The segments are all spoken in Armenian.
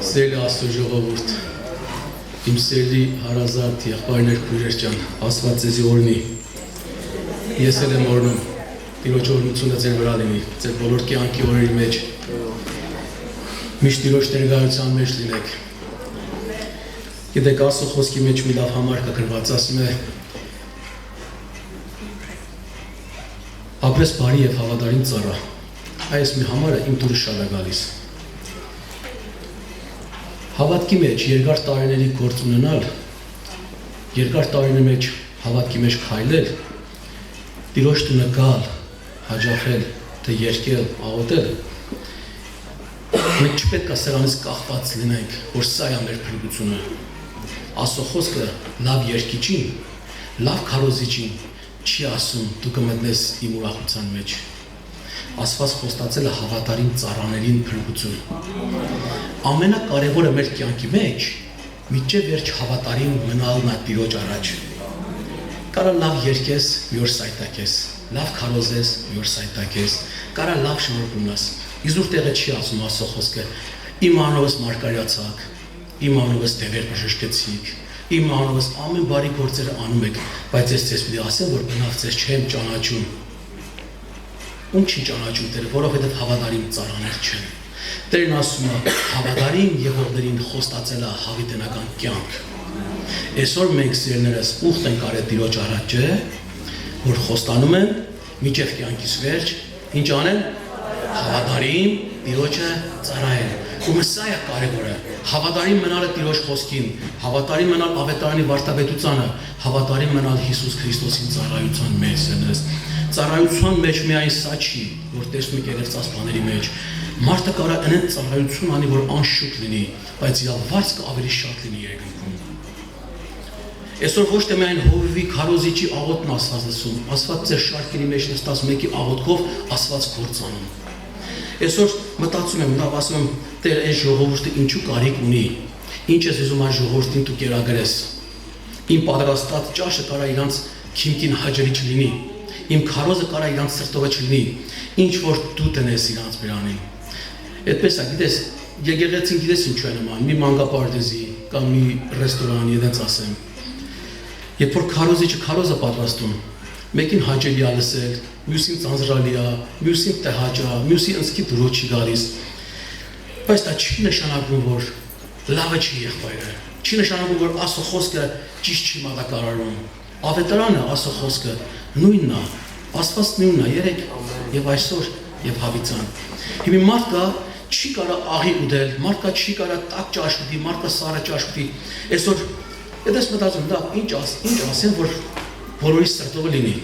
Սիրելի Աստծո ժողովուրդ, իմ սիրելի հարազատ եղբայրներ, քույրեր ջան, Աստված ձեզի օրհնի։ Ես էլ եմ օրհնում, Տիրոջ օրհնությունը ձեր վրա լինի, ձեր բոլոր կյանքի օրերի մեջ։ Միշտ Տիրոջ ներկայության մեջ լինեք։ Գիտեք, Աստծո խոսքի մեջ մի լավ համար կա գրված, ասում է. Ապրես բարի եւ հավատարիմ ծառա։ Այս մի համարը իմ դուրս շատ է գալիս։ Հավատքի մեջ երկար տարիների գործ ունենալ, երկար տարիների մեջ հավատքի մեջ քայլել, Տիրոջ տունը գալ, հաջողել, թե երկել, աղոթել, մենք չպետք է սրանից կախված լինենք, որ սա է մեր փրկությունը։ Աստծո խոսքը լավ երգիչին, լավ քարոզիչին չի ասում դու կմտնես իմ ուրախության մեջ։ Աստված խոստացել է հավատարիմ ծառաներին փրկություն։ Ամենակարևորը մեր կյանքի մեջ միջև վերջ հավատարիմ մնալն է Տիրոջ առաջ։ Կարա լավ երգես, մի օր սայթակես, լավ քարոզես, մի օր սայթակես, կարա լավ շնորհք ունես։ Իզուր տեղը չի ասում Աստծո խոսքը. իմ անունով մարգարյացաք, իմ անունով դևեր բժշկեցիք, իմ անունով ամեն բարի գործերը անում եք, բայց ես ձեզ պիտի ասեմ, որ բնավ ձեզ չեմ ճանաչում։ Ում չի ճանաչում Տերը, որովհետև հավատարիմ ծառաներ չեն։ Տերն ասում է, հավատարիմ եղողներին խոստացել է հավիտենական կյանք։ Այսօր մենք սիրելիներս ուխտ ենք արել Տիրոջ առաջ, որ խոստանում են միջև կյանքից վերջ, ինչ անեն, հավատարիմ Տիրոջը ծառայել։ Ու սա է կարևորը, հավատարիմ մնալը Տիրոջ խոսքին, հավատարիմ մնալ ավետարանի վարդապետությանը, հավատարիմ մնալ Հիսուս Քրիստոսին ծառայության մեջ։ Ծառայության մեջ միայն սա չի, որ տեսնում եք երևծած բաների մեջ։ Մարդը կարա այն ծառայություն անի, որ անշուք լինի, բայց իրավացքը ավելի շատ լինի երկնքում։ Այսօր ոչ թե միայն հովվի քարոզիչի աղոթն Աստված լսում, Աստված ձեր շարքերի մեջ նստած մեկի աղոթքով Աստված գործ անում։ Այսօր մտածում եմ, լավ ասում եմ, Տեր, այս ժողովուրդը ինչու կարիք ունի, ինչ ես ուզում այս ժողովրդին դու կերակրես։ Իմ պատրաստած ճաշը կարա իրանց քիմքին հաճելի չլինի, իմ քարոզը կարա իրանց սրտովը չլինի, ինչ որ դու տնես իրանց վրանին։ Այդպես է, գիտես, եկեղեցին գիտես ինչու է նման, մի մանկապարտեզի կամ մի ռեստորանի, այդպես ասեմ։ Երբ որ քարոզիչը քարոզը պատրաստում, մեկին հաճելի է լսել, մյուսին ծանծրալի է, մյուսին տհաճ է, մյուսին ըսկի դուրոջ չի գալիս։ Բայց դա չի նշանակում, որ լավը չի եղբայրը, չի նշանակում, որ Աստծո խոսքը ճիշտ չի մատակարարում։ Ավետարանը Աստծո խոսքը նույնն է, Աստված նույնն է, երեք եւ այսօր եւ հավիտյան։ Հիմա մարդը չի կարա աղի ուտել, մարդը չի կարա տաք ճաշ ուտի, մարդը սառը ճաշ ուտի։ Այսօր այդպես մտածում, դա ինչ ասեն, որ բոլորի սրտովը լինի։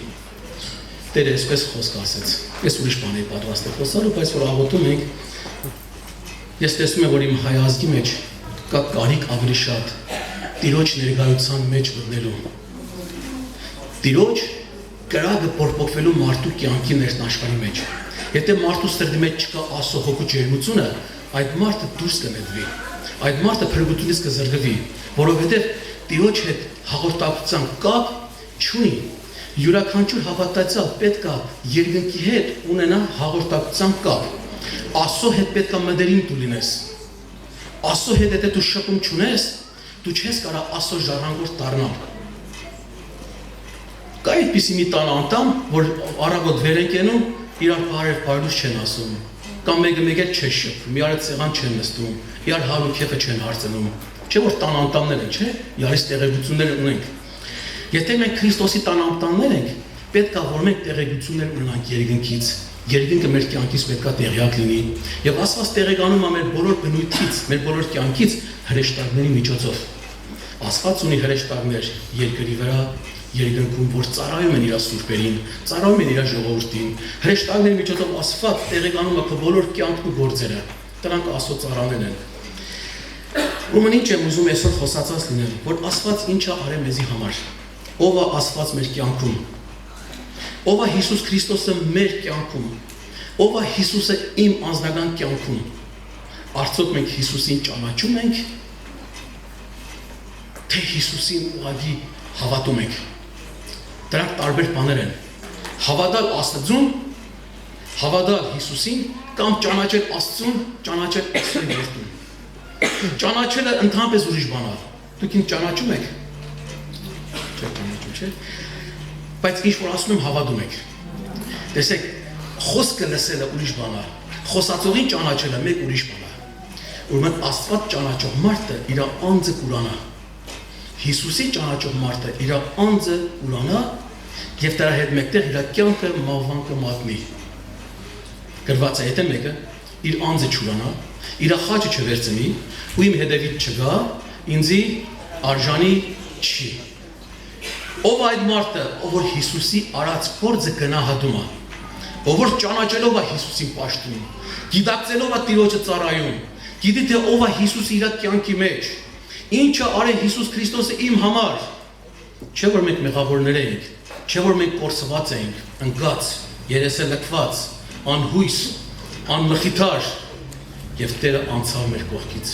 Տերը այսպես խոսք ասեց։ Ես ուրիշ բան էի պատրաստել խոսալու, բայց որ աղոթում ենք, ես տեսնում եմ, որ իմ հայ ազգի մեջ կա կարիք ավելի շատ Տիրոջ ներկայության մեջ մտնելու։ Տիրոջ կրակը փոփոխվելու մարդու կյանքի ներտնաշխարհի մեջ։ Եթե մարդու սրտի մեջ չկա Աստծո հոգու ջերմությունը, այդ մարդը դուրս կնետվի։ Այդ մարդը փրկությունից կզրկվի, որովհետև Տիրոջ հետ հաղորդակցության կապ չունի։ Յուրաքանչյուր հավատացյալ պետք է երկնքի հետ ունենա հաղորդակցության կապ։ Աստծո հետ պետք է մտերիմ դու լինես։ Աստծո հետ եթե դու շփում չունես, դու չես կարող Աստծո ժառանգորդ դառնալ։ Կա այդպիսի մի տան անդամ, որ առավոտ վեր են կենում, իրար բարև չեն ասում, կամ մեկը չէ շփվում, իրար սեղան չեն նստում, իրար հարու քեֆը չեն հարցնում, չէ որ տան անդամներ են, չէ, իրարից տեղեկություններ ունենք։ Եթե մենք Քրիստոսի տան անդամներ ենք, պետք է որ մենք տեղեկություններ ունենանք երկնքից, երկինքը մեր կյանքից պետք է տեղյակ լինի, եւ Աստված տեղեկանում է մեր բոլոր բնույթից, մեր բոլոր կյանքից հրեշտակների միջոցով։ Աստված ունի հրեշտակներ երկրի վրա, երկնքում, որ ծառայում են իր սուրբերին, ծառայում են իր ժողովրդին։ Հրեշտակների միջոցով Աստված տեղեկանում է քո բոլոր կյանքն ու գործերը։ Դրանք Աստծո ծառաներն են։ Ուրեմն ինչ եմ ուզում այսօր խոսածած լինել, որ Աստված ինչ է արել մեզի համար։ Ով է Աստված մեր կյանքում։ Ով է Հիսուս Քրիստոսը մեր կյանքում։ Ով է Հիսուսը իմ անձնական կյանքում։ Արդյոք մենք Հիսուսին ճանաչում ենք, թե Հիսուսին ուղղակի հավատում ենք։ Դրանք տարբեր բաներ են։ Հավատալ Աստծուն, հավատալ Հիսուսին կամ ճանաչել Աստծուն, ճանաչել Աստծո որդուն։ Ճանաչելը ընդհանրապես ուրիշ բան է։ Դուք ինձ ճանաչում եք։ Չէ, ճանաչում չէ։ Բայց ինչ որ ասում եմ հավատում եք։ Տեսեք, խոսքը լսելը ուրիշ բան է։ Խոսածողին ճանաչելը մեկ ուրիշ բան է։ Ուրեմն Աստված ճանաչող մարդը իր անձը կուրանա։ Հիսուսի ճանաչող մարդը իր անձը կուրանա եւ դրա հետ մեկտեղ իր կյանքը մահվան կմատնի։ Գրված է, եթե մեկը իր անձը չուրանա, իր խաչը չվերցնի ու իմ հետևից չգա, ինձի արժանի չի։ Ով այդ մարդը, ով որ Հիսուսի արած գործը գնահատում է, ով որ ճանաչելով է Հիսուսին պաշտում, գիտակցելով է Տիրոջը ծառայում, գիտի թե ով է Հիսուսը իր կյանքի մեջ, ինչը արել Հիսուս Քրիստոսը իմ համար, չէ որ մենք մեղավորներ ենք, չէ որ մենք կորսված ենք, ընկած, երեսը լքված, անհույս, անմխիթար, եւ Տերը անցավ մեր կողքից,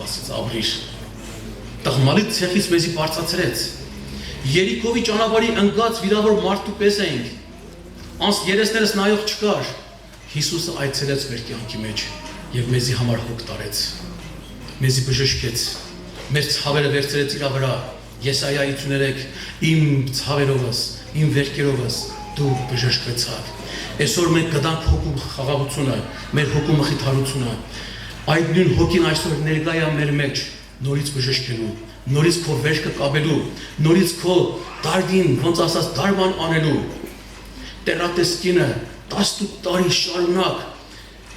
ասեց ապրիր։ Տղմալի ցեխից մեզի բարձրացրեց։ Երիկովի ճանապարհի ընկած վիրավոր մարդու պես ենք։ Անց երեսներս նայող չկար։ Հիսուսը այցելեց մեր կյանքի մեջ եւ մեզի համար հոգ տարեց։ Մեզի բժշկեց։ Մեր ցավերը վերցրեց իր վրա։ Եսայայի 53 իմ ցավերովս, իմ վերքերովս դու բժշկվեցավ։ Այսօր մենք կդանք հոգու խաղաղությունը, մեր հոգու մխիթարությունը։ Այդ նույն հոգին այսօր ներկա է մեր մեջ, նորից բժշկելու, նորից քո վերքը կապելու, նորից քո դարդին, ոնց ասած, դարման անելու։ Տերատեսկինը 18 տարի շարունակ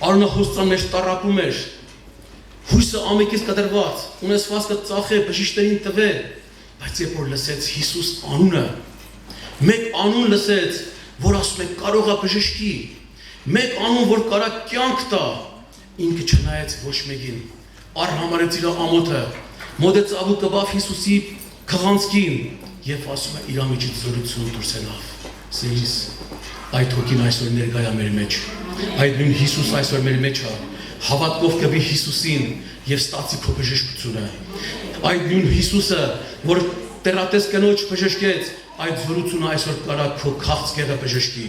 արունահոսության մեջ տառապում էր։ Հույսը ամեկից կտրված, ունեցվածքը ծախե, բժիշկներին տվե, բայց երբ որ լսեց Հիսուս անունը, մեկ անուն լսեց, որ ասում է կարող է բժշկի, մեկ անուն, որ կարա կյանք տա, ինքը չնայեց ոչ մեկին, արհամարեց իր ամոթը, մոտեց ավու կբավ Հիսուսի քղանցքին եւ ասում է իր միջից զորություն դուրս ելավ։ Սիրիս, այդ հոգին այսօր ներկա է մեր մեջ։ Այդ նույն Հիսուս այսօր մեր մեջ է։ Հավատքով կբի Հիսուսին եւ ստացի քո բժշկությունը։ Այդ նույն Հիսուսը, որ տերատես կնոջ բժշկեց, այդ զորությունը այսօր կարա քո քաղցկեղը բժշկի,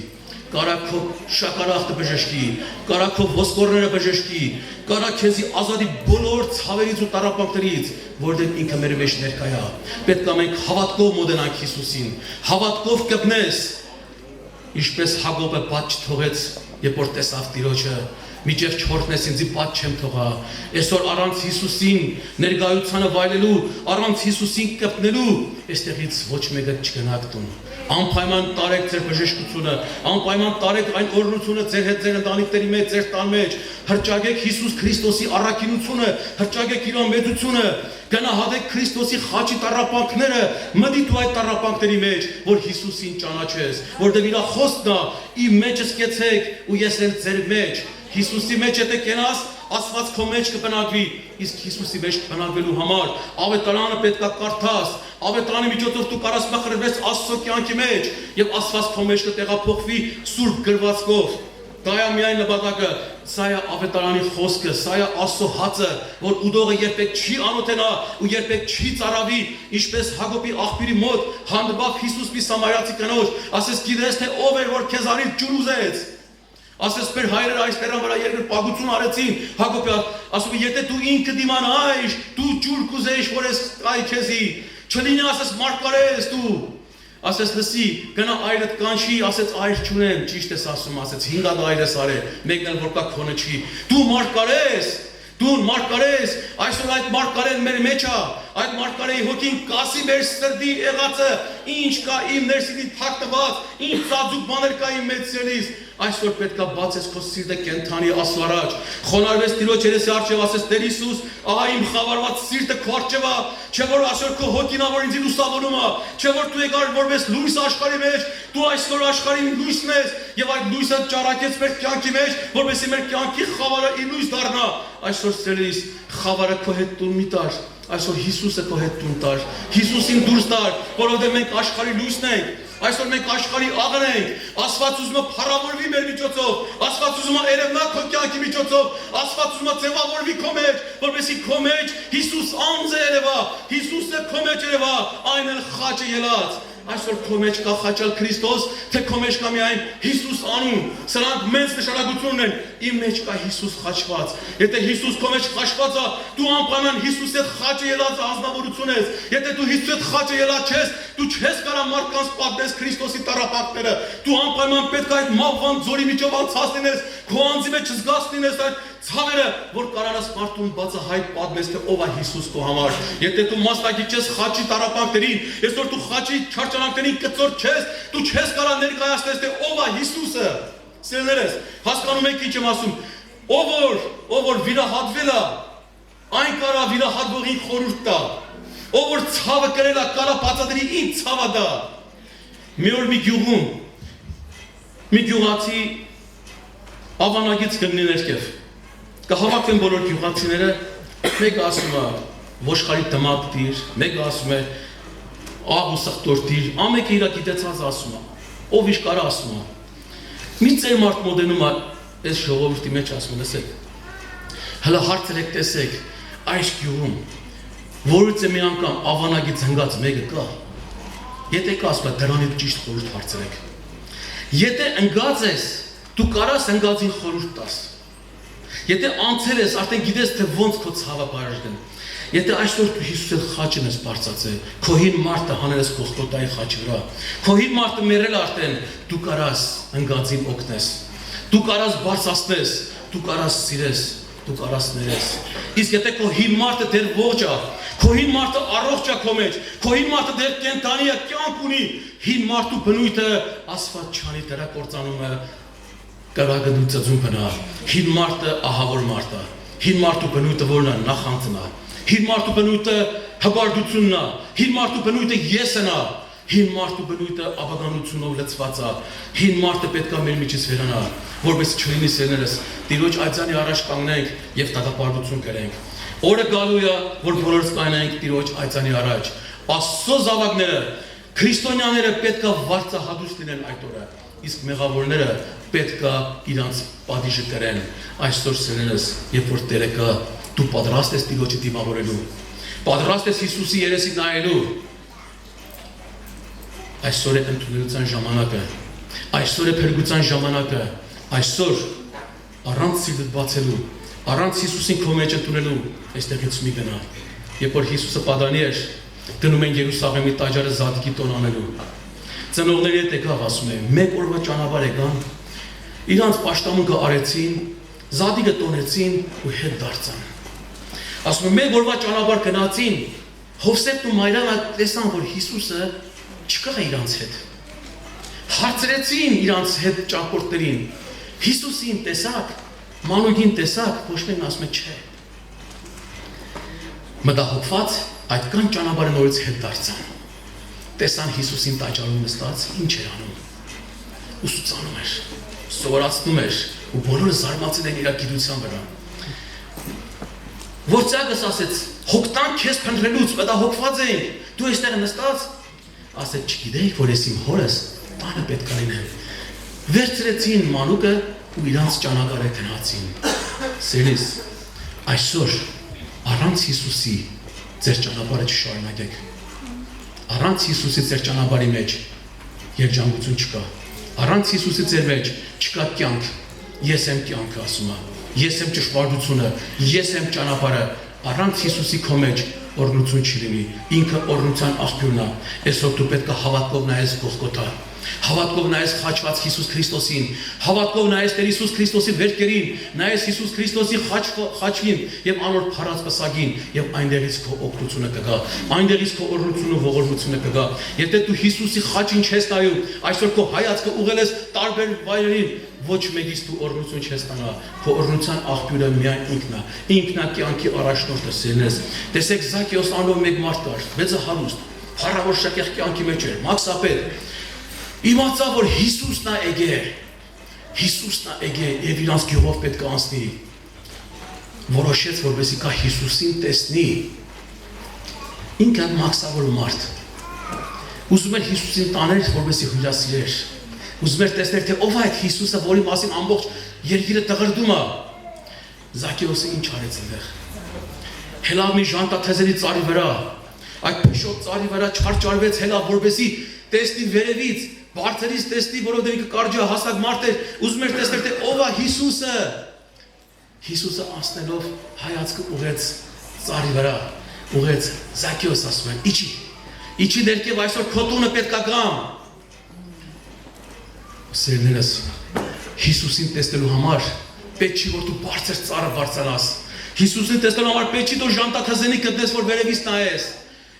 կարա քո շաքարախտը բժշկի, կարա քո ոսկորները բժշկի, կարա քեզի ազատի բոլոր ցավերից ու տառապանքներից, որտեղ ինքը մեր մեջ ներկա է։ Պետք է մենք հավատքով մոտենանք Հիսուսին, հավատքով կպնես, ինչպես Հակոբը պատճ թողեց, երբ որ տեսավ Տիրոջը, միջև չորտնես ինձի պատճ չեմ թողա։ Այսօր առանց Հիսուսին ներկայությանը վայելելու, առանց Հիսուսին կպնելու, այստեղից ոչ մեկը չգնաք տուն։ Անպայման տարեք ձեր բժշկությունը, անպայման տարեք այն օրհնությունը ձեր հետ, ձեր ընտանիքների մեջ, ձեր տան մեջ, հրճագեք Հիսուս Քրիստոսի առաքինությունը, հրճագեք իր մեծությունը, գնահատեք Քրիստոսի խաչի տառապանքները, մտի դու այդ տառապանքների մեջ, որ Հիսուսին ճանաչես, որտեղ իր խոսքն է, իմ մեջս կեցեք ու ես էլ ձեր մեջ, Հիսուսի մեջ եթե կենաս, Աստված քո մեջ կբնակվի, իսկ Հիսուսի մեջ բնակվելու համար ավետարանը պետք է կարդաս, ավետարանի միջոցով դու կարաս մխրվես Աստծո կյանքի մեջ եւ Աստված քո մեջ կտեղափոխվի սուրբ գրվածքով։ Դա է միայն նպատակը, սա է ավետարանի խոսքը, սա է Աստծո հացը, որ ուդողը երբեք չի անօթենա ու երբեք չի ծարավի, ինչպես Հակոբի աղբյուրի մոտ հանդիպավ Հիսուս մի սամարյացի կնոջ, ասես գիտես թե ով էր որ քեզ արի ջուր ուզեց։ Ասես մեր հայրերը այս տեղան վրա երկրի պագություն արեցին, Հակոբը ասում է եթե դու ինքը դիմանայիր, դու ջուր կուզեիր որ ես այ քեզի, չլինի ասես մարգարես դու, ասես լսի, գնա այրդ կանչի, ասեց այր չունեմ, ճիշտ ես ասում, ասեց 5 հատ այրես արել, մեկն էլ որ կա քոնը չի, դու մարգարես, դու մարգարես, այսօր այդ մարգարեն մեր մեջ է, այդ մարգարեի հոգին կասի մեր սրտի եղածը, ինչ կա իմ ներսին թաքնված, ինչ ծածուկ բաներ կա իմ մեջ սերից, այսօր պետք է բացես քո սիրտը կենթանի Աստծո առաջ, խոնարհվես Տիրոջ երեսի առջև, ասես Տեր Հիսուս, ահա իմ խավարված սիրտը քո առջև է, չէ որ այսօր քո հոգին ա որ ինձ լուսավորում է, չէ որ դու եկար որպես լույս աշխարհի մեջ, դու այսօր աշխարհին լույսն ես եւ այդ լույսը ճառագեց մեր կյանքի մեջ, որպեսզի մեր կյանքի խավարը ի լույս դառնա, այսօր սերիս խավարը քո հետ տուն մի տար, այսօր Հիսուսը քո հետ տուն տար, Հիսուսին դուրս տար, որովհետեւ մենք աշխարհի լույսն ենք, այսօր մենք աշխարհի աղն ենք, Աստված ուզում է փառավորվի մեր միջոցով, Աստված ուզում է երևնա քո կյանքի միջոցով, Աստված ուզում է ձևավորվի քո մեջ, որովհետեւ քո մեջ Հիսուս անձը երևա, Հիսուսը քո մեջ երևա, այն էլ խաչը ելած, այսօր քո մեջ կա խաչալ Քրիստոս, թե քո մեջ կա միայն Հիսուս անուն։ Սրանք մեծ նշանակություն ունեն։ Իմ մեջ կա Հիսուս խաչված։ Եթե Հիսուս քո մեջ խաչված է, դու անպայման Հիսուսի հետ խաչը ելած ազնվորություն ես։ Եթե դու Հիսուսի հետ խաչը ելած ես, դու չես կարող մարդկանց պատմես Քրիստոսի տառապանքները։ Դու անպայման պետք է այդ մահվան ձորի միջով անցած լինես, քո անձի մեջ զգաց լինես այդ ցավերը, որ կարանաս մարդուն բացահայտ պատմես, թե ով է Հիսուս քո համար։ Եթե դու մասնակից ես խաչի տառապանքներին, այսօր դու խաչի չարչարանքներին կծոր չես, դու չես կարող ներկայացնես, թե ով է Հիսուսը։ Սիրելիներս, հասկանում եք ինչ եմ ասում։ Ով որ վիրահատվել է, այն կարա վիրահատվողին խորհուրդ տա։ Ով որ ցավը կրել է, կարա բացատրի ինչ ցավ է դա։ Մի օր մի գյուղում մի գյուղացի ավանագից կգնի ներքև։ Կհավաքվեն բոլոր գյուղացիները, մեկը ասում է ոչխարի դմակ դիր, մեկը ասում է աղ ու սխտոր դիր, ամենը իր գիտեցած ասում է, ով ինչ կարա ասում է։ Մի ծեր մարդ մոտենում է այս ժողովրդի մեջ ասում է, տեսեք, հələ հարցրեք տեսեք, այս գյուղում որից է մի անգամ ավանագից հնգած մեկը կա։ Եթե կա ասում է դրանից ճիշտ խորհուրդ հարցրեք։ Եթե ընկած ես, դու կարաս ընկածին խորհուրդ տաս։ Եթե անցել ես, արդեն գիտես, թե ոնց քո ցավը բարժգն։ Եթե այսօր դու Հիսուսի խաչն ես բարձացել, քո հին մարդը հանել ես Գողգոթայի խաչի վրա, քո հին մարդը մեռել արդեն, դու կարաս ընկածին օգնես, դու կարաս բարձրացնես, դու կարաս սիրես, դու կարաս ներես։ Իսկ եթե քո հին մարդը դեռ ողջ է, քո հին մարդը առողջ է քո մեջ, քո հին մարդը դեռ կենթանի է, կյանք ունի, հին մարդու բնույթը ասված չանի դրա կործանումը կրագդու ծծում բնա։ Հին մարդը ահավոր մարդ է։ Հին մարդու բնույթը որն է, նախանձն է։ Հին մարդու բնույթը հբարդությունն է։ Հին մարդու բնույթը եսն է։ Հին մարդու բնույթը աբագանությունով լցված է։ Հին մարդը պետք է մեր միջից վերանա, որպես չլինի սերներս։ Տիրոջ այցանի առաջ կանգնենք եւ դատապարտություն կրենք։ Օրը գալու է, որ բոլորս կայնենք Տիրոջ այցանի առաջ։ Աստծո զավակները, քրիստոնյաները պետք է վարձահատուց լինեն այդ օրը։ Իսկ մեղավորները պետք է իրանց պատիժը կրեն։ Այսօր սերներս, երբ որ Տերը կա, դու պատրաստ ես Տիրոջը դիմավորելու։ Պատրաստ ես Հիսուսի երեսին նայելու։ Այսօր է ընդունելության ժամանակը, այսօր է փրկության ժամանակը, այսօր առանց սիրտդ բացելու, առանց Հիսուսին քո մեջ ընդունելու, այստեղից մի գնա։ Երբ որ Հիսուսը պատանի էր, դնում են Երուսաղեմի տաճարը Զատիկի տոն անելու։ Ծնողների հետ եկավ ասում է, մեկ օրվա ճանապարհ եկան, իրանց պաշտամունքը արեցին, Զատիկը տոնեցին ու հետ դարձան։ Ասում է, մեկ օրվա ճանապարհ գնացին, Հովսեփն ու Մարիամը տեսան, որ Հիսուսը չկա իրանց հետ։ Հարցրեցին իրանց հետ ճամփորդներին, Հիսուսին տեսակ, մանուկին տեսակ, ոչ մեկն ասում է չէ։ Մտահոգված այդքան ճանապարհը նորից հետ դարձան։ Տեսան Հիսուսին տաճարում նստած, ինչ էր անում։ Ուսուցանում էր, սովորացնում էր, ու բոլորը զարմացել են իր գիտության վրա։ Որցակս ասեց, հոգտան քեզ փնտրելուց, մտահոգված էինք, դու այստեղ նստած ասեց չգիտեիք, որ ես իմ հորս տանը պետք է լինեմ։ Վերցրեցին մանուկը ու իրանց ճանապարհը գնացին։ Սիրելիս, այսօր առանց Հիսուսի ձեր ճանապարհը չշարունակեք։ Առանց Հիսուսի ձեր ճանապարհի մեջ երջանկություն չկա։ Առանց Հիսուսի ձեր մեջ չկա կյանք։ Ես եմ կյանքը ասում եմ։ Ես եմ ճշմարտությունը, ես եմ ճանապարհը։ Առանց Հիսուսի քո մեջ օրհնություն չի լինի, ինքը օրհնության աղբյուրն է։ Այսօր դու պետք է հավատքով նայես Գողգոթա, հավատքով նայես խաչված Հիսուս Քրիստոսին, հավատքով նայես Տեր Հիսուս Քրիստոսի վերքերին, նայես Հիսուս Քրիստոսի խաչին եւ անոր փառած պսակին, եւ այնտեղից քո օգնությունը կգա, այնտեղից քո օրհնությունը ողորմությունը կգա։ Եթե դու Հիսուսի խաչին չես նայում, այսօր քո հայացքը ուղղել ես տարբեր վայրերին, ոչ մեկից դու օրհնություն չես ստանա, քո օրհնության աղբյուրը միայն ինքն է, ինքն է կյանքի առաջնորդը սիրելիս։ Տեսեք Զաքեոս անով մեկ մարդ կար, մեծը հարուստ, փառավոր շքեղ կյանքի մեջ էր, մաքսապետ։ Իմացավ, որ Հիսուսն է եկել, Հիսուսն է եկել եւ իրանց գյուղով պետք է անցնի։ Որոշեց, որպեսզի կա Հիսուսին տեսնի։ Ինքը մաքսավոր մարդ։ Ուզում էր Հիսուսին տանել, որպեսզի հյուրասիրեր։ Ուզում էր տեսնել, թե ով է այդ Հիսուսը, որի մասին ամբողջ երկիրը տղրդում է։ Զաքեոսը ինչ արեց այնտեղ։ Հելավ մի ժանտաթեզերի ծառի վրա, այդ փշոտ ծառի վրա չարճարվեց հելավ, որպեսզի տեսնի վերևից, բարձրից տեսնի, որովհետև ինքը կարճ հասակ մարդ էր, ուզում էր տեսնել, թե ով է Հիսուսը։ Հիսուսը անցնելով հայացքը ուղեց ծառի վրա, ուղեց Զաքեոս ասում են, իջի ներքև այսօր քո տունը պետք է գամ։ Սերներս, Հիսուսին տեսնելու համար պետք չի որ դու բարձր ծառը բարձրանաս։ Հիսուսին տեսնելու համար պետք չի դու ժանտաթզենի գտնես, որ վերևից նայես։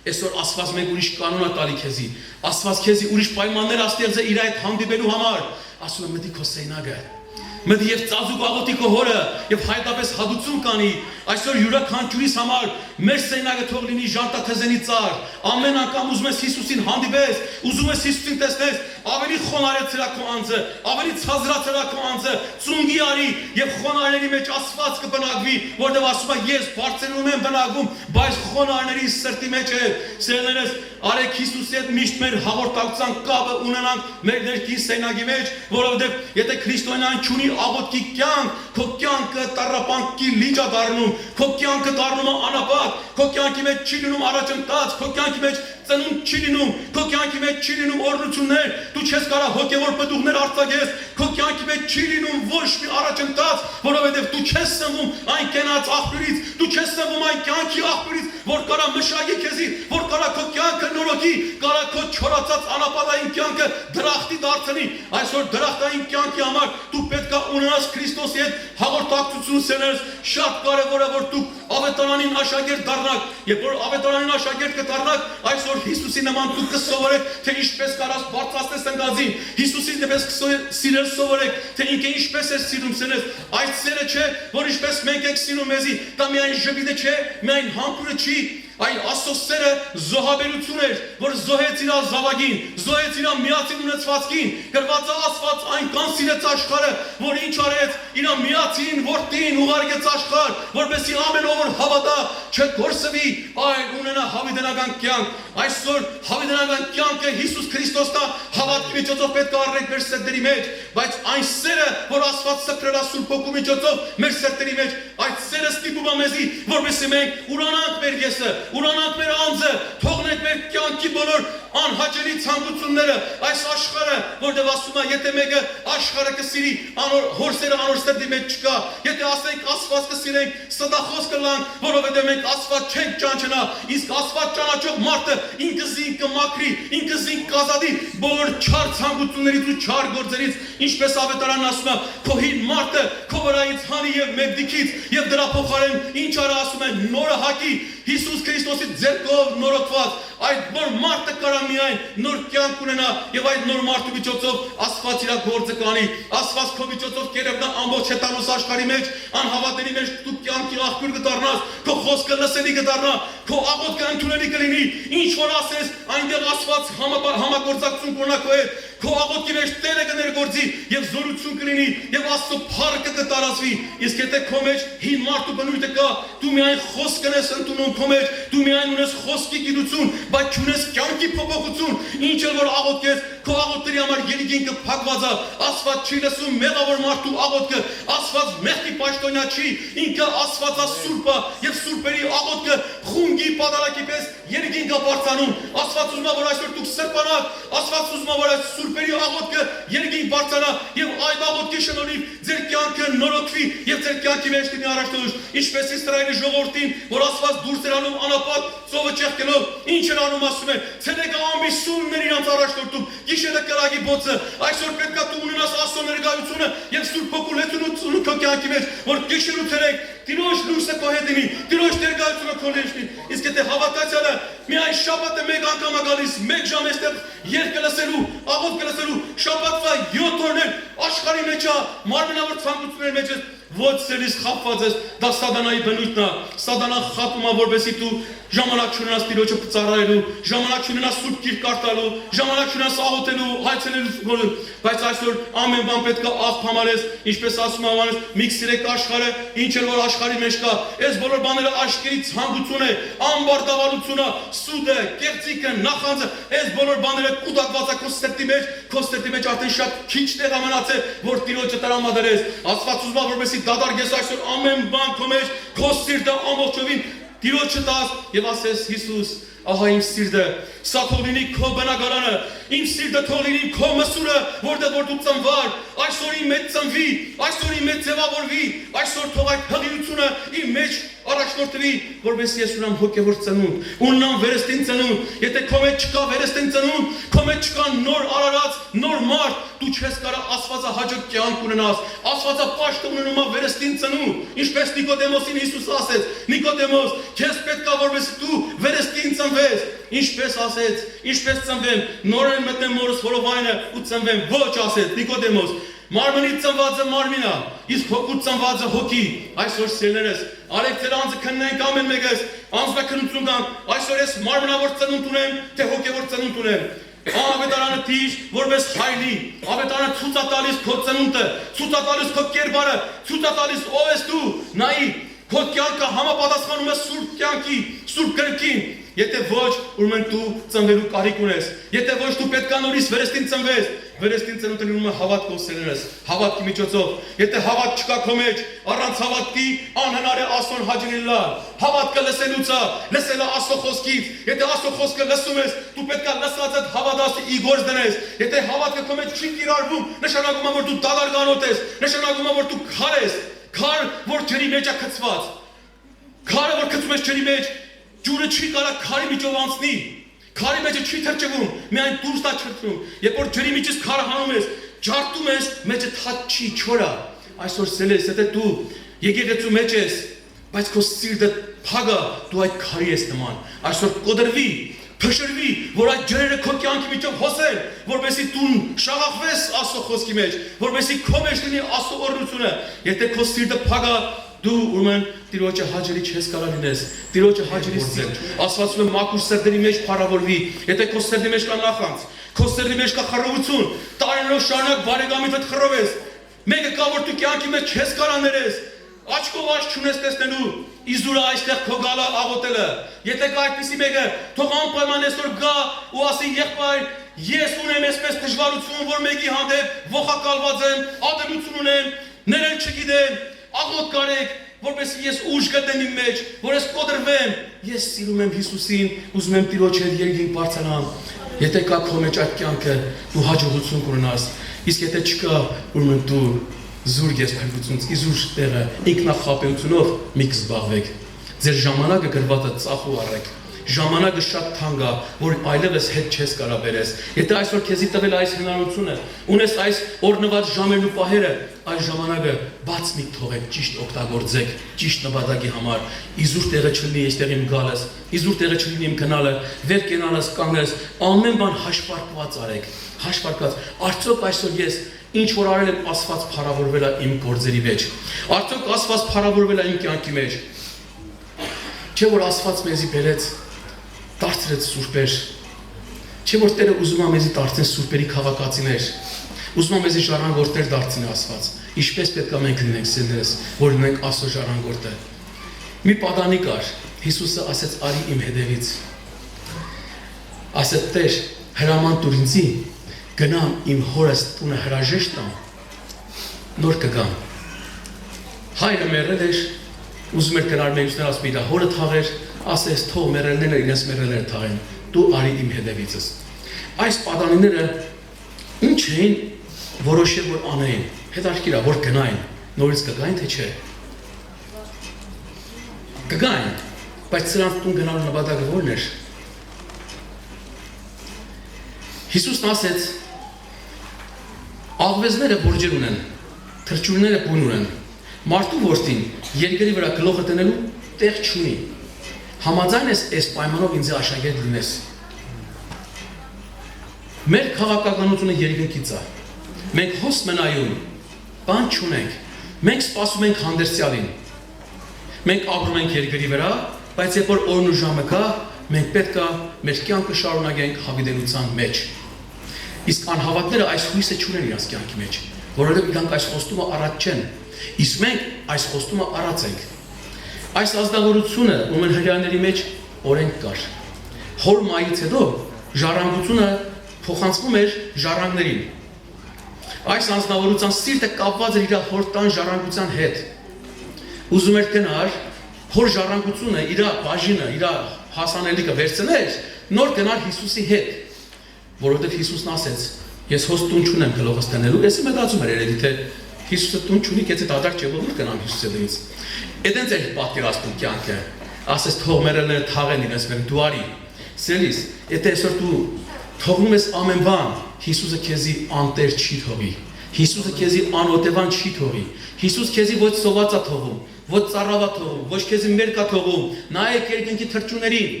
Այսօր Աստված մեկ ուրիշ կանոն է տալի քեզի։ Աստված քեզի ուրիշ պայմաններ է ստեղծել իր այդ հանդիպելու համար։ Ասում եմ մտի քո սեյնագը։ Մտի եւ ծազուկ աղոթի քո հորը եւ հայտապես հադուցում կանի։ Այսօր յուրաքանչյուրիս համար մեր սեյնագը թող լինի ժանտաթզենի ծառ։ Ամեն անգամ ուզում ես Հիսուսին հանդիպես, ուզում ես Հիսուսին տեսնես, ավելի խոնարհեցրա քո անձը, ավելի ցածրացրա քո անձը, ծունգի արի եւ խոնարհների մեջ Աստված կբնակվի, որտեղ ասում է ես բարձրանում եմ բնակվում, բայց խոնարհների սրտի մեջ է։ Սերներս, արեք Հիսուսի հետ միշտ մեր հաղորդակցության կապը ունենանք մեր ներքին սեյնագի մեջ, որովհետեւ եթե քրիստոնյան չունի աղոթքի կյանք, քո կյանքը տառապանքի լիճ է դառնում, քո կյանքը դառնում է անապատ, քո կյանքի մեջ չի լինում առաջընթաց, քո կյանքի մեջ ծնունդ չի լինում, քո կյանքի մեջ չի լինում օրհնություններ, դու չես կարող հոգևոր պտուղներ արձակես, քո կյանքի մեջ չի լինում ոչ մի առաջընթաց, որովհետև դու չես սնվում այն կենաց աղբյուրից, դու չես սնվում այն կյանքի աղբյուրից, որ կարա մշակի քեզի, որ կարա քո կյանքը նորոգի, կարա քո չորացած անապատային կյանքը դրախտի դարձնի։ Այսօր դրախտային կյանքի համար դու պետք է ունենաս Քրիստոսի հետ հաղորդակցություն սերներս, շատ կարևոր է որ դու ավետարանին աշակերտ դառնաք, երբ որ ավետարանին աշակերտ կդառնաք, այսօր Հիսուսի նման դու կսովորեք, թե ինչպես կարաս բարձրացնես ընկածին, Հիսուսի նպես սիրել սովորեք, թե ինքը ինչպես է սիրում սերներս, այս սերը չէ, որ ինչպես մենք ենք սիրում մեզի, դա միայն ժպիտը չէ, միայն համբուրը չի, այն Աստծո սերը զոհաբերություն էր, որ զոհեց իր զավակին, զոհեց իր միածին ունեցվածքին, գրված է Աստված այնքան սիրեց աշխարհը, որ ինչ արեց, իր միածին որդին ուղարկեց աշխարհ, որպեսզի ամեն ով հավատա, չկորսվի, այլ ունենա հավիտենական կյանք։ Այսօր հավիտենական կյանքը Հիսուս Քրիստոսն է, հավատքի միջոցով պետք է առնենք մեր սրտերի մեջ, բայց այն սերը, որ Աստված սփռել է Սուրբ Հոգու միջոցով մեր սրտերի մեջ, այդ սերը ստիպում է մեզի, որպեսզի մենք ուրանանք մեր եսը, ուրանանք մեր անձը, թողնենք մեր կյանքի բոլոր անհաճելի ցանկությունները, այս աշխարհը, որտեղ ասում է, եթե մեկը աշխարհը կսիրի, հոր սերը անոր սրտի մեջ չկա, եթե ասենք Աստված կսիրենք, ստախոս կլանք, որովհետև մենք Աստված չենք ճանաչնա, իսկ Աստված ճանաչող մարդը ինքը զին կմաքրի, ինքը զին կազատի բոլոր չար ցանկություններից ու չար գործերից, ինչպես ավետարանն ասում է, քո հին մարդը քո վրայից հանի եւ մեկդիկից եւ դրա փոխարեն ինչ արա ասում է նորը հակի Հիսուս Քրիստոսի ձեռքով նորոգված այդ նոր մարդը կարա միայն նոր կյանք ունենա եւ այդ նոր մարդու միջոցով Աստված իր գործը կանի, Աստված քո միջոցով կերևնա ամբողջ հետանոց աշխարհի մեջ, անհավատների մեջ դու կյանքի աղբյուր կդառնաս, քո խոսքը լսելի կդառնա, քո աղոթքը ընդունելի կլինի, ինչ որ ասես, այնտեղ Աստված համագործակցություն կունենա քո հետ, քո աղոթքի մեջ Տերը կներգործի եւ զորություն կլինի եւ Աստծո փառքը կտարածվի, իսկ եթե քո մեջ հին մարդու բնույթը կա, դու միայն խոսք կնես ընդունում քո մեջ, դու միայն ունես խոսքի գիտություն, բայց չունես կյանքի փոփոխություն, ինչ էլ որ աղոթքես, քո աղոթքերի համար երիկին կփակված է, Աստված չի լսում մեղավոր մարդու աղոթքը, Աստված մեղքի պաշտոնյա չի, ինքը Աստվածա սուրբ է եւ սուրբերի աղոթքը խունգի պատարակի պես երիկին կա բարձանում, Աստված ուզում է որ այսօր դուք սրբանաք, Աստված ուզում է որ այս սուրբերի աղոթքը երիկին բարձրանա եւ այդ աղոթքի շնորհիվ ձեր կյանքը նորոգվի եւ ձեր կյանքի մեջ լինի առաջնորդ, ինչպես Իսրայելի ժողովրդին, որ Աստված դուրս էր անում անապատ ծովը չեղկելով, ինչ էր անում ասում է, ցերեկը ամբիսուններ իրանց առաջնորդում, գիշերը կրակի բոցը, այսօր պետք է դու ունենաս Աստծո ներկայությունը եւ Սուրբ Հոգու լեցունությունը քո կյանքի մեջ, որ գիշեր ու ցերեկ Տիրոջ լույսը քո հետ լինի, Տիրոջ ներկայությունը քո հետ լինի, իսկ եթե հավատացյալը միայն շաբաթը մեկ անգամ է գալիս, մեկ ժամ էստեղ երգ լսելու, աղոթք լսելու, շաբաթվա 7 օրներ աշխարհի մեջ է, մարմնավոր ցանկությունների մեջ է, ոչ սերից խապված ես, դա սատանայի բնույթն է, սատանան խապում է, որպեսզի դու ժամանակ չունենաս Տիրոջը ծառայելու, ժամանակ չունենաս Սուրբ Գիրք կարդալու, ժամանակ չունենաս աղոթելու, հայցելու, բայց այսօր ամեն բան պետք է աղբ համարես, ինչպես ասում է Հովհաննես, մի սիրեք աշխարհը, ինչ էլ որ աշխարհի մեջ կա, այս բոլոր բաները աշխարհի ցանկություն է, ամբարտավարություն է, սուդը, կեղծիքը, նախանձը, այս բոլոր բաները կուտակված է քո սրտի մեջ արդեն շատ քիչ տեղ է մնացել, որ Տիրոջը տրամադրես, Աստված ուզում է որպեսզի դադարես այսօր ամեն բան քո մեջ, քո սիրտը ամբողջովին Տիրոջը տաս եւ ասես Հիսուս, ահա իմ սիրտը, սա թող լինի քո բնակարանը, իմ սիրտը թող լինի քո մսուրը, որտեղ որ դու ծնվար, այսօր իմ մեջ ծնվի, այսօր իմ մեջ ձևավորվի, այսօր թող այդ հղիությունը իմ մեջ առաջնորդվի, որովհետեւ ես ունեմ հոգևոր ծնունդ, ունեմ վերստին ծնունդ, եթե քո մեջ չկա վերստին ծնունդ, քո մեջ չկա նոր արարած, նոր մարդ, դու չես կարող աստվածահաճո կյանք ունենաս, աստվածապաշտը ունենում է վերստին ծնունդ, ինչպես Նիկոդեմոսին Հիսուսը ասեց, Նիկոդեմոս, քեզ պետք է որպես դու վերստին ծնվես, ինչպես ասեց, ինչպես ծնվեմ, նորեն մտնեմ մորս հորովայնը ու ծնվեմ, ոչ ասեց Նիկոդեմոս, մարմնից ծնվածը մարմին է, իսկ հոգուց ծնվածը հոգի, այսօր սիրելիներս, արեք ձեր անձը քննենք ամեն մեկս, անձնակրթություն կան, այսօր ես մարմնավոր ծնունդ ունեմ, թե հոգևոր ծնունդ ունեմ, Ավետարանը դիր, որպես հայլի, ավետարանը ցույց է տալիս քո ծնունդը, ցույց է տալիս քո կերպարը, ցույց է տալիս ով ես դու, նայի, քո կյանքը համապատասխանում է սուրբ կյանքի, սուրբ գրքին, եթե ոչ, ուրեմն դու ծնվելու կարիք ունես, եթե ոչ դու պետք է նորից վերստին ծնվես, վերստին ծնունդը լինում է հավատքով սերներս, հավատքի միջոցով, եթե հավատ չկա քո մեջ, առանց հավատքի անհնար է Աստծուն հաճելիլ, հավատքը լսելուց է, լսելը Աստծո խոսքից, եթե Աստծո խոսքը լսում ես, դու պետք է լսածդ հավատացի ի գործ դնես, եթե հավատքը քո մեջ չի կիրառվում, նշանակում է որ դու դալարգանոտ ես, նշանակում է որ դու քար ես, քար, որ ջրի մեջ է գցված, քարը որ գցում ես ջրի մեջ, ջուրը չի կարող քարի միջով անցնի, քարի մեջը չի թրջվում, միայն դուրս է չրթվում, երբ որ ջրի միջից քարը հանում ես, ջարդում ես, մեջը թաց չի, չոր է, այսօր սելես, եթե դու եկեղեցու մեջ ես, բայց քո սիրտը փագ է, դու այդ քարի ես նման, այսօր կոդրվի, փշրվի, որ այդ ջրերը քո կյանքի միջով հոսեն, որպեսզի դու շաղախվես Աստծո խոսքի մեջ, որպեսզի քո մեջ լինի Աստծո օրհնությունը, եթե քո սիրտը փագ է, դու ուրեմն Տիրոջը հաճելի չես կարող լինես, Տիրոջը հաճելի սիրտ, ասվածում է մաքուր սերտերի մեջ փառավորվի, եթե քո սերտի մեջ կա նախանձ, քո սերտի մեջ կա խռովություն, տարիներով շարունակ բարեկամիդ խռովես, մեկը կա որ դու կյանքի մեջ չես կարող ներես, աչքով աչք չունես տեսնելու, իզուրը այստեղ քո գալը աղոթելը, եթե կա այդպիսի մեկը, թող անպայման այսօր գա ու ասի եղբայր, ես ունեմ այսպես դժվարություն, որ մեկի հանդեպ ողակալված եմ, ատելություն ունեմ, ներել չգիտեմ, աղոթ կարեք, որպես ես ուժ գտնեմ իմ մեջ, որ ես կոդրվեմ, ես սիրում եմ Հիսուսին, ուզում եմ Տիրոջ հետ երկինք բարձրանամ, եթե կա քո մեջ այդ կյանքը, դու հաջողություն կունենաս, իսկ եթե չկա, ուրեմն դու զուրկ ես փրկությունից, իզուր տեղը ինքնախապեյությունով մի կզբաղվեք, ձեր ժամանակը գրված է ծախ ու առեք, ժամանակը շատ թանկ է, որ այլևս հետ չես կարող բերես, եթե այսօր քեզի տվել այս հնարավորությունը, ունես այս օրնված ժամերն ու պահերը, այս ժամանակը բաց մի թողեք, ճիշտ օգտագործեք, ճիշտ նպատակի համար, իզուր տեղը չլինի այստեղ իմ գալս, իզուր տեղը չլինի իմ գնալը, վեր կենալս, կանգնես, ամեն բան հաշվարկված արեք, հաշվարկված, արդյոք այսօր ես ինչ որ արել եմ Աստված փառավորվել է իմ գործերի մեջ, արդյոք Աստված փառավորվել է իմ կյանքի մեջ, չէ որ Աստված մեզի բերեց, դարձրեց սուրբեր, չէ որ Տերը ուզում է մեզի դարձնել սուրբերի քաղաքացիներ, ուզում է մեզի ժառանգորդներ դարձնել Աստված, ինչպես պետք է մենք լինենք սիրելիներս, որ լինենք Աստծո ժառանգորդը։ Մի պատանի կար, Հիսուսը ասեց արի իմ հետևից, ասեց Տեր, հրաման տուր ինձի, գնամ իմ հորս տունը հրաժեշտ տամ, նոր կգամ։ Հայրը մեռել էր, ուզում էր գնալ մեկուսներ ասում իր հորը թաղեր, ասես թող մեռելները իրենց մեռելներ թաղեն, դու արի իմ հետևիցս։ Այս պատանիները ինչ էին որոշել որ անեին, հետաքրքիր է որ գնային, նորից կգային թե չէ։ Կգային, բայց սրանց տուն գնալու նպատակը որն էր։ Հիսուսն ասեց աղվեզները որջեր ունեն, թրջուրները բուն ունեն, մարդու որդին երկրի վրա գլոխը տնելու տեղ չունի, համաձայն ես այս պայմանով ինձ աշակերտ լինես։ Մեր քաղաքականությունը երկնքից է, մենք հոս մնայում, բան չունենք, մենք սպասում ենք հանդերձյալին, մենք ապրում ենք երկրի վրա, բայց երբ որ օրն ու ժամը կա, մենք պետք է մեր կյանքը շարունակենք հավիտենության մեջ։ Իսկ անհավատները այս հույսը չունեն իրենց կյանքի մեջ, որովհետև իրանք այս խոստումը առած չեն, իսկ մենք այս խոստումը առած ենք։ Այս ազնվորությունը ումեն հրյաների մեջ օրենք կար։ Հոր մայից հետո ժառանգությունը փոխանցվում էր ժառանգներին։ Այս անձնավորության սիրտը կապված էր իր հորտան ժառանգության հետ։ Ուզում էր գնար հոր ժառանգությունը, իր բաժինը, իր հասանելիքը վերցներ, նոր գնար Հիսուսի հետ, որովհետև Հիսուսն ասեց. ես հոս տուն չունեմ գլուխս տնելու, ես մտածում եմ երևի թե Հիսուսը տուն չունի, եթե դադար չէ, որ գնամ Հիսուսի դից։ Էդենց է պատկերացնում կյանքը, ասես թող մերելները թաղեն իրենց մեր դու արի։ Սելիս, եթե այսօր դու թողնում ես ամեն բան, Հիսուսը քեզի անտեր չի թողի։ Հիսուսը քեզի անօտևան չի թողի։ Հիսուս քեզի ոչ սովածա թողում, ոչ ծառավա թողում, ոչ քեզի մերկա թողում, նայեք երկնքի թրջուներին։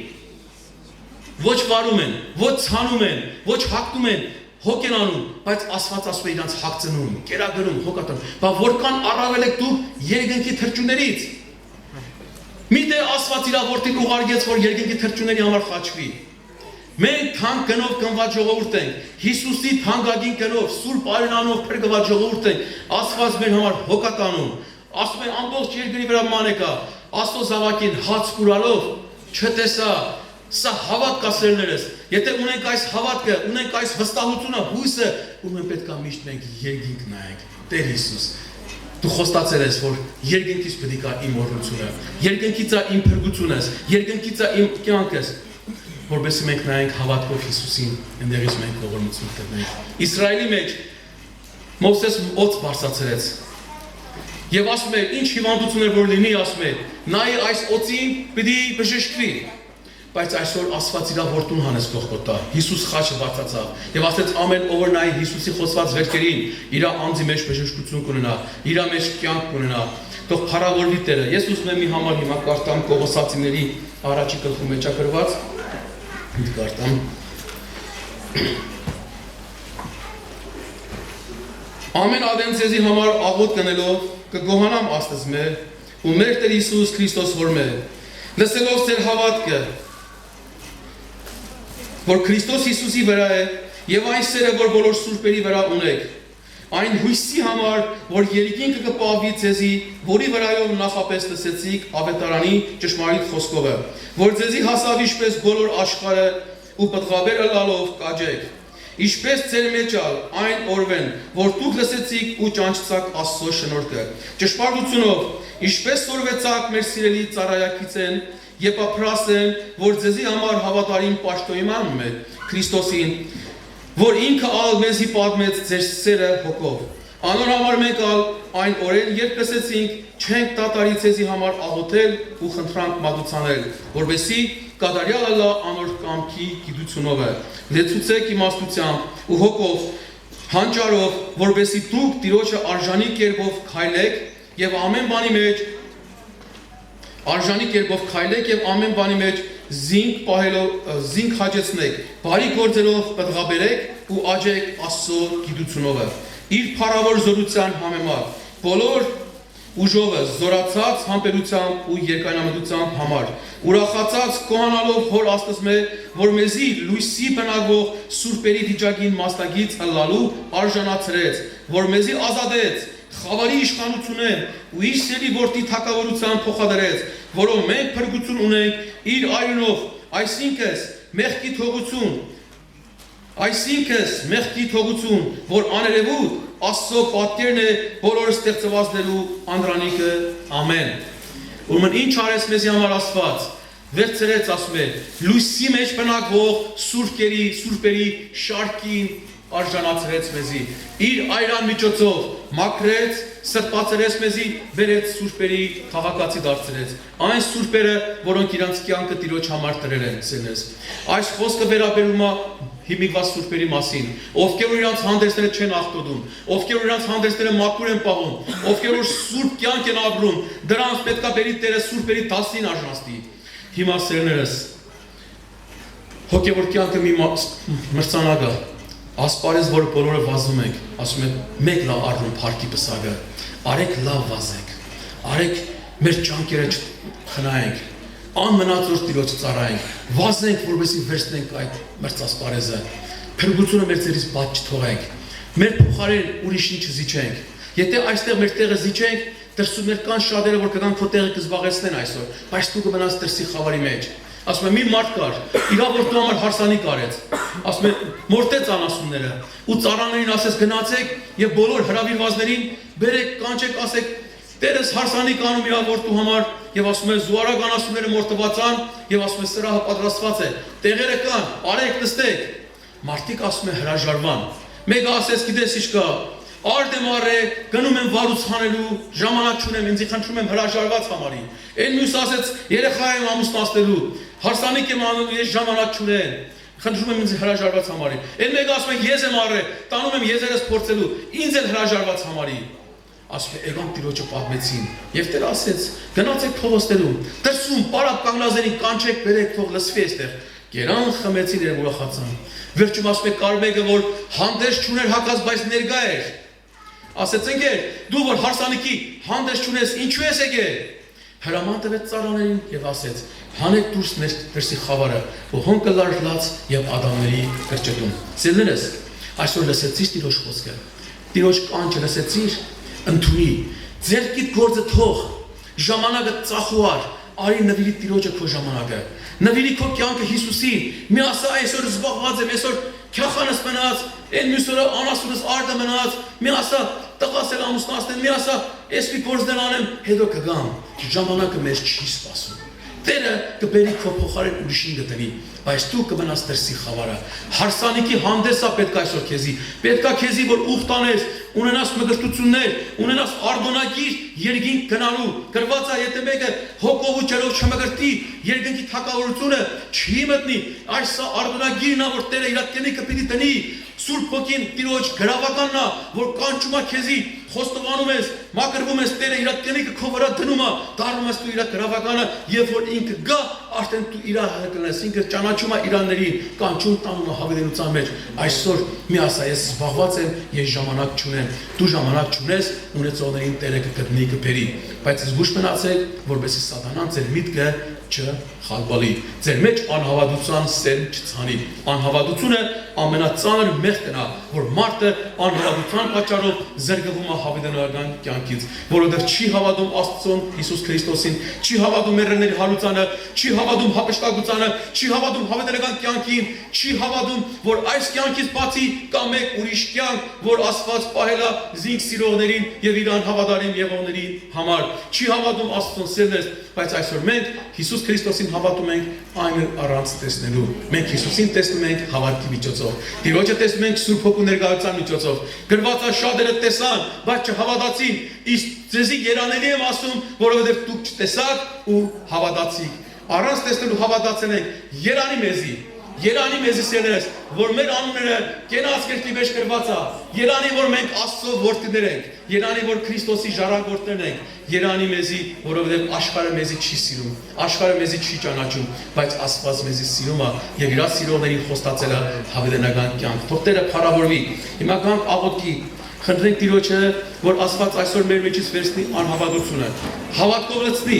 Ոչ վարում են, ոչ ցանում են, ոչ հագնում են, հոգ են անում, բայց Աստված ասում է իրանց հագցնում, կերակրում, հոգատում։ Բա որքան առավել եք դու երկնքի թրջուներից։ Միտե Աստված իր որդին ուղարկեց, որ երկնքի թրջուների համար խաչվի։ Մենք թանկ գնով կնված ժողովուրդ ենք, Հիսուսի թանկագին գնով, Սուրբ Արենանով փրկված ժողովուրդ ենք, Աստված մեր համար հոգատանում, ասում է ամբողջ երկրի վրա մանեկա, Աստծո զավակին հաց կուրալով չտեսա, սա հավատք ասելներս, եթե ունենք այս հավատքը, ունենք այս վստահությունը, հույսը, ուրեմն պետք է միշտ մենք երկինք նայենք, Տեր Հիսուս, դու խոստացել ես, որ երկինքից պետք է իմ օրհնությունը, երկինքից է իմ փրկությունս, երկինքից է իմ կյանքս, որովհետև մենք նայենք հավատքով Հիսուսին, այնտեղից մենք ողորմություն կտնենք։ Իսրայելի մեջ Մովսես օծ բարձրացրեց։ Եվ ասում է, ինչ հիվանդություն էր որ լինի, ասում է, նայ այս օծին պիտի բժշկվի։ Բայց այսօր Աստված իր որդուն հանեց Գողգոթա, Հիսուս խաչը բարձրացավ եւ ասեց ամեն ով նայ Հիսուսի խոսված վերքերին, իր անձի մեջ բժշկություն կունենա, իր մեջ կյանք կունենա։ Թող փառավորվի Տերը։ Ես ուզում եմ մի համար հիմա կարդամ Կողոսացիների առաջի գլխում մեջ գրված Կարդամ Ամեն ադենցեզի համար աղոտ կնելով կգոհանամ Աստծմե ու մեր Տեր Հիսուս Քրիստոս որմե լսելով ձեր հավատքը որ Քրիստոս Հիսուսի վրա է եւ այն սերը որ բոլոր սուրբերի վրա ունեք այն հույսի համար որ երկինքը կպահվի ձեզի որի վրայով նախապես լսեցիք ավետարանի ճշմարիտ խոսքովը որ ձեզի հասավ ինչպես բոլոր աշխարհը ու պատղաբեր ըլլալով կաջեք Ինչպես ձեր մեջ այն օրվեն, որ դուք լսեցիք ու ճանչցաք Աստծո շնորհքը, ճշմարտությունով, ինչպես սորվեցաք մեր սիրելի ծառայակիցեն եւ ապրասեն, որ ձեզի համար հավատարիմ պաշտոնյանում է Քրիստոսին, որ ինքը ալ մեզի պատմեց ձեր սերը հոգով։ Անոր համար մենք այն օրեն երբ լսեցինք, չենք դատարի ձեզի համար աղոթել ու խնդրանք մատուցանել, որովհետեւ կատարյալ ալա անոր կամքի գիտությունով է, լեցուցեք իմաստությամբ ու հոգով, հանճարով, որովհետեւ դուք Տիրոջը արժանի կերպով քայլեք եւ ամեն բանի մեջ զինք պահելով զինք հաջեցնեք, բարի գործերով պատղաբերեք ու աճեք Աստծո գիտությունով։ Իր փառավոր զորության համեմատ բոլոր ուժովը զորացած համբերությամբ ու երկայնամտությամբ համար ուրախացած կոհանալով հոր Աստծմե որ մեզի լույսի բնագող սուրբերի վիճակին մաստագից հլալու արժանացրեց որ մեզի ազատեց խավարի իշխանությունեն ու իր սերի որդի թակավորության փոխադրեց որով մենք փրկություն ունենք իր արյունով այսինքն մեղքի թողություն որ աներևուտ Աստծո պատկերն է բոլոր ստեղծվածներու անդրանիկը ամեն ուրեմն ինչ արեց մեզի համար Աստված վերցրեց ասում է լույսի մեջ բնակվող սուրբերի շարքին արժանացրեց մեզի իր այրան միջոցով մաքրեց սրբացրեց մեզի բերեց սուրբերի քաղաքացի դարձրեց այն սուրբերը որոնք իրանց կյանքը Տիրոջ համար տրել են սենես այս խոսքը վերաբերում է հիմիկված սուրբերի մասին, ովքեր որ իրանց հանդերձները չեն աղտոտում, ովքեր որ իրանց հանդերձները մաքուր են պահում, ովքեր որ սուրբ կյանք են ապրում, դրանց պետք է բերի Տերը սուրբերի դասին արժանացնի։ Հիմա սերներս, հոգևոր կյանքը մի մրցանակ է, ասպարեզ, որը բոլորը վազում ենք, ասում են մեկ լավ առնում փառքի պսակը, արեք լավ վազեք, արեք մեր ճանկերը խնայենք, անմնացորդ Տիրոջը ծառայենք, վազենք, որովհետեւ վերցնենք այդ մրցասպարեզը, փրկությունը մեր ձեռից բաց չթողենք, մեր փոխարեն ուրիշին չզիջենք, եթե այստեղ մեր տեղը զիջենք, դրսում մեր կան շատերը, որ կգան քո տեղը կզբաղեցնեն այսօր, բայց դու կմնաս դրսի խավարի մեջ, ասում եմ մի մարդ կար, իր որդու համար հարսանիք արեց, ասում եմ մորտեց անասունները, ու ծառաներին ասեց գնացեք եւ բոլոր հրավիրվածներին բերեք, կանչեք, ասեք Տերս հարսանիք անում իր որդու համար եւ ասում է զուարական ասումները մորտվածան եւ ասում է սրահը պատրաստված է, տեղերը կան, արեք նստեք։ Մարդիկ ասում է հրաժարվան։ Մեկը ասեց գիտես ինչ կա, արդեմ առե գնում եմ վարուց հանելու, ժամանակ չունեմ, ինձ խնդրում եմ հրաժարված համարի։ Այն մյուս ասեց երեխա եմ ամուսնացնելու, հարսանիք եմ անում, ես ժամանակ չունեմ։ Խնդրում եմ ինձ հրաժարված համարի։ Այն մեկը ասում է ես եմ առե, տանում եմ եզերս փորձելու, ինձ էլ հրաժարված համարի։ Ասում է եկան Տիրոջը պատմեցին եւ Տերը ասեց գնացեք փողոցներում դրսում պարապ կանգնազերին կանչեք բերեք թող լսվի այստեղ գերան խմեցին եւ ուրախացան վերջում ասում է կար մեկը որ հանդես չուներ հակած բայց ներկա էր ասեց ընկեր դու որ հարսանիքի հանդես չունես ինչու ես եկել հրաման տվեց ծառաներին եւ ասեց հանեք դուրս դրսի խավարը որ հոն կլարլած եւ ադամների կրճտում սիրելիներս այսօր լսեցի Տիրոջ խոսքը Տիրոջ կանչը լսեցիր ընդունի ձերքիդ գործը թող ժամանակը ծախուար արի նվիրի Տիրոջը քո ժամանակը նվիրի քո կյանքը Հիսուսին մի ասա այսօր զբաղված եմ այսօր քյախանս մնաց այն մյուս օրը անասունս արդը մնաց մի ասա տղաս էլ ամուսնացնեմ մի ասա այսպի գործներ անեմ հետո կգամ ժամանակը մեզ չի սպասում Տերը կբերի քո փոխարեն ուրիշին գտնի բայց դու կմնաս դրսի խավարը հարսանիքի հանդեսա պետք է այսօր քեզի պետք է քեզի որ ուխտանես ունենաս մգրտություններ ունենաս արդոնակիր երկինք գնալու գրված է եթե մեկը հոգով ու ջերով չմգրտի երկինքի թակավորությունը չի մտնի այս արդոնակիրն է որ Տերը իր կենիքը պիտի տնի Սուրբ Հոգին Տիրոջ գրավականն է որ կանչում է քեզի խոստովանում ես մակրվում ես Տերը իր կենիքը քո վրա դնում է դառնում ես դու իր գրավականը եւ որ ինքը գա արդեն դու իր հակնես ինքը ճանաչում է իրաններին կանչում տանում է հավերենության մեջ այսօր մի ասա ես զբաղված եմ ես ժամանակ չունեմ դու ժամանակ չունես ունեցողներին Տերը կգտնի կբերի բայց զգուշ մնացեք որովհետեւ սատանան ձեր միտքը չխալբալի ձեր մեջ անհավատության սերմ չցանի անհավատությունը ամենածանր մեղքն է որ մարդը անհավատության պատճառով զրկվում է հավիտենական կյանքից որովհետև չի հավատում Աստծուն Հիսուս Քրիստոսին չի հավատում մեռելների հարուցանը չի հավատում հապշտակությանը չի հավատում հավիտենական կյանքին չի հավատում որ այս կյանքից բացի կա մեկ ուրիշ կյանք որ Աստված պահել է զինք սիրողներին եւ իր անհավատարիմ եղողների համար չի հավատում Աստծուն սիրելես բայց այսօր մենք Հիսուս Քրիստոսին հավատում ենք այն առանց տեսնելու մենք Հիսուսին տեսնում ենք հավատքի միջոցով Տիրոջը տեսնում ենք Սուրբ Հոգու ներկայության միջոցով գրված է շատերը տեսան բայց չհավատացին իսկ ձեզի երանելի եմ ասում որովհետև դուք չտեսաք ու հավատացիք առանց տեսնելու հավատացել ենք Երանի մեզի սերներս, որ մեր անունները կենաց կերտի մեջ գրված է, Երանի որ մենք Աստծո որդիներ ենք, Երանի որ Քրիստոսի ժառանգորդներն ենք, Երանի մեզի, որովհետև աշխարհը մեզի չի սիրում, աշխարհը մեզի չի ճանաչում, բայց Աստված մեզի սիրում է եւ իր սիրողներին խոստացել է հավիտենական կյանք։ Թող Տերը փառավորվի։ Հիմա գանք աղոթքի խնդրենք Տիրոջը, որ Աստված այսօր մեր մեջից վերցնի անհավատությունը, հավատքով լցնի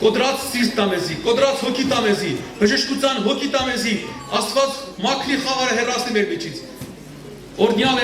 Կոդրած սիրտ տամեզի, կոդրած հոգի տամեզի, բժշկության հոգի տամեզի, Աստված մաքրի խավարը հեռացնի մեր միջից։ Օրհնյալ